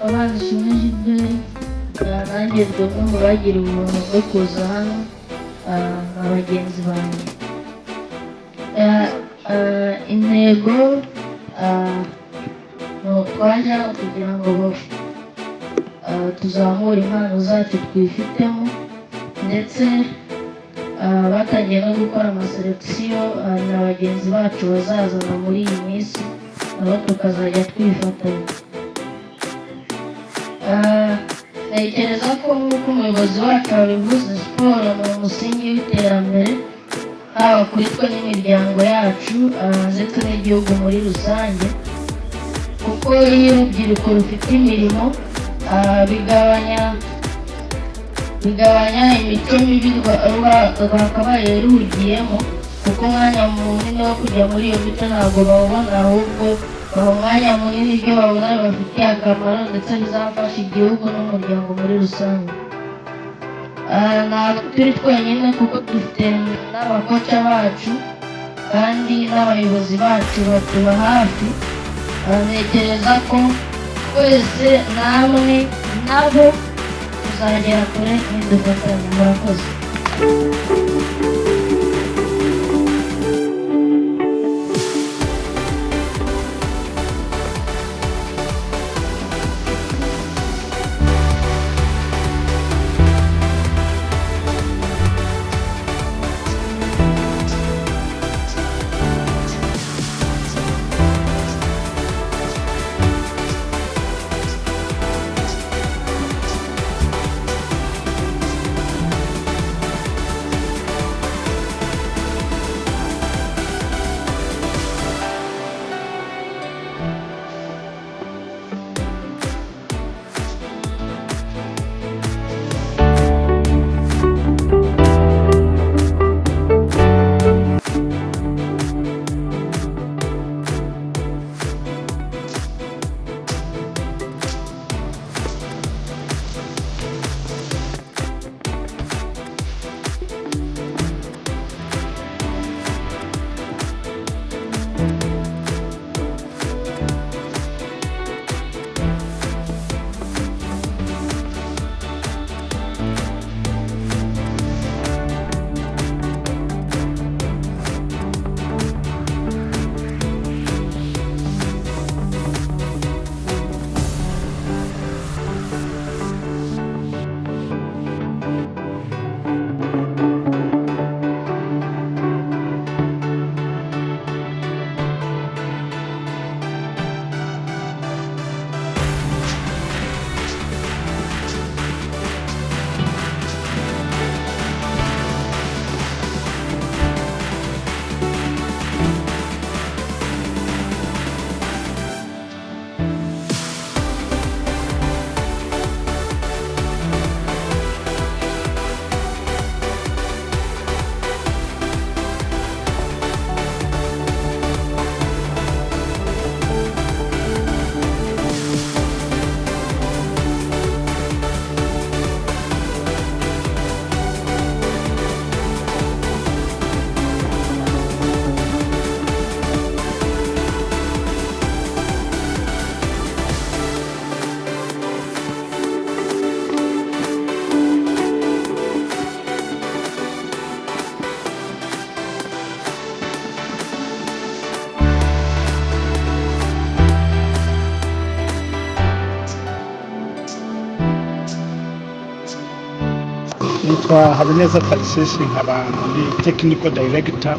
abashimwe Gilbert nanjye rwose mu bagira ubuntu bwo kuza hano abagenzi banjye intego ni utwaje kugira ngo tuzamure impano zacu twifitemo ndetse batangiye no gukora amaselekisiyo na bagenzi bacu bazazana muri iyi minsi nabo tukazajya twifatanya. Ntekereza ko nk'uko umuyobozi wacu wabivuze siporo ni umusingi w'iterambere haba kuri twe n'imiryango yacu ndetse n'igihugu muri rusange, kuko iyo urubyiruko rufite imirimo bigabanya imico mibi rwakabaye ruhugiyemo, kuko umwanya munini wo kujya muri iyo mico ntabwo bawubona, ahubwo baha umwanya munini ibyo babona bibafitiye akamaro ndetse bizafasha igihugu n'umuryango muri rusange. Ntabwo turi twenyine kuko dufite n'abakoca bacu kandi n'abayobozi bacu batuba hafi. Ntekereza ko twese namwe nabo tuzagera kure nidufatanya. Murakoze. Nitwa Habineza Tarisisi, nkaba ndi Technical Director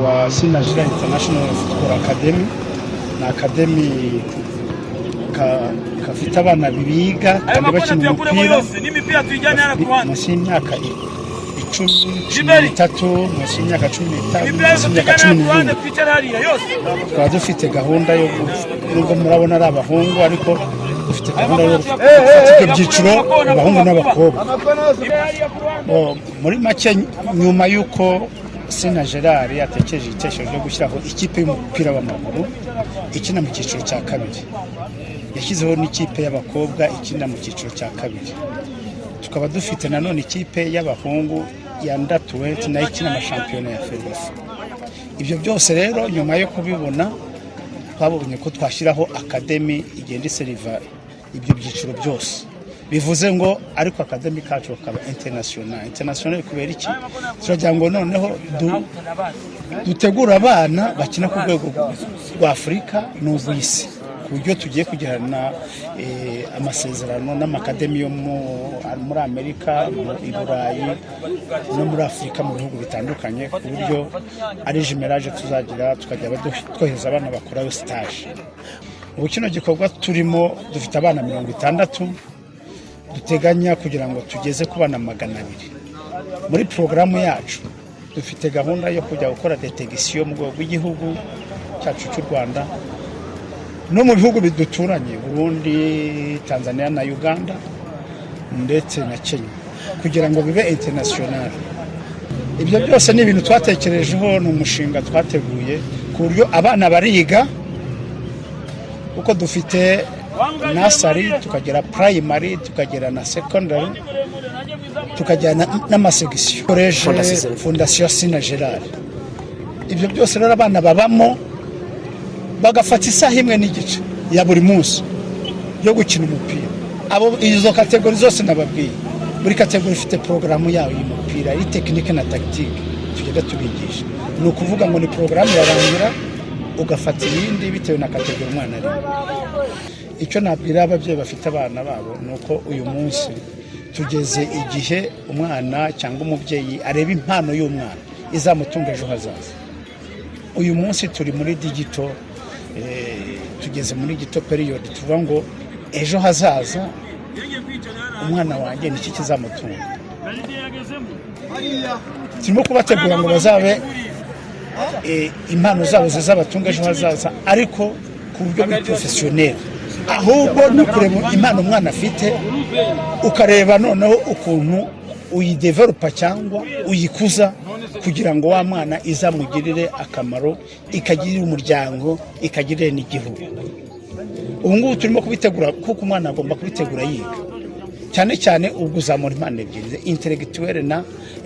wa Sinajira International Football Academy. Na academy kafite abana bibiga kandi bakina umupira n'imipira tujyanye hano ku handi mu myaka 13 mu myaka 15 mu myaka 17 twaba dufite gahunda yo nubwo murabona ari abahungu ariko dufite gahunda yo gufata ibyiciro abahungu n'abakobwa. Muri make nyuma yuko Sena Gerard yatekereje igitekerezo cyo gushyiraho ikipe y'umupira w'amaguru ikina mu cyiciro cya kabiri, yashyizeho n'ikipe y'abakobwa ikina mu cyiciro cya kabiri. Tukaba dufite nanone ikipe y'abahungu yandatuwe nayo ikina amashampiyona ya Ferwafa. Ibyo byose rero nyuma yo kubibona twabonye ko twashyiraho academy igenda iseriva ibyo byiciro byose bivuze ngo ariko akademi kacu kaba international kubera iki turagira ngo noneho dutegura abana bakina ku rwego rwa Afurika n'ubw'isi ku buryo tugiye kugirana amasezerano n'amakademi yo muri Amerika, i Burayi no muri Afurika mu bihugu bitandukanye ku buryo ari jimelage tuzagira tukajya twohereza abana bakorayo stage. Ubu kino gikorwa turimo dufite abana 60 duteganya kugira ngo tugeze ku bana 200. Muri programu yacu dufite gahunda yo kujya gukora detection mu rwego rw'igihugu cyacu cy'u Rwanda no mu bihugu biduturanye Burundi, Tanzania na Uganda ndetse na Kenya kugira ngo bibe international. Ibyo byose ni ibintu twatekerejeho, ni umushinga twateguye ku buryo abana bariga uko dufite nursery tukagera primary tukagera na secondary tukajyana n'amasection Fondation Sina Gerard. Ibyo byose rero abana babamo bagafata isaha imwe n'igice ya buri munsi yo gukina umupira. Abo izo kategori zose nababwiye, buri kategori ifite programu yayo y'umupira, ari technique na tactique tugenda tubigisha. Ni ukuvuga ngo ni programu yarangira ugafata ibindi bitewe na kategori umwana ari. Icyo nabwira ababyeyi bafite abana babo nuko uyu munsi tugeze igihe umwana cyangwa umubyeyi areba impano y'umwana izamutunga ejo hazaza. Uyu munsi turi muri digital, tugeze muri digital period, tuvuga ngo ejo hazaza umwana wanjye niki kizamutunga. Turimo kubategura ngo bazabe impano zabo zizabatunga ejo hazaza ariko ku buryo bwa professionnel. Ahubwo no kureba impano umwana afite ukareba noneho ukuntu uyidevelopa cyangwa uyikuza kugira ngo wa mwana izamugirire akamaro, ikagirira umuryango, ikagirire n'igihugu. Ubu ngubu turimo kubitegura kuko umwana agomba kubitegura yiga cyane cyane ubwo uzamura impano ebyiri, intellectuel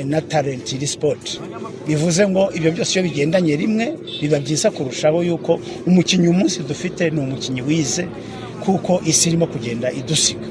na talent sport. Bivuze ngo ibyo byose iyo bigendanye rimwe biba byiza kurushaho yuko umukinnyi umunsi dufite ni umukinnyi wize kuko isi irimo kugenda idusiga.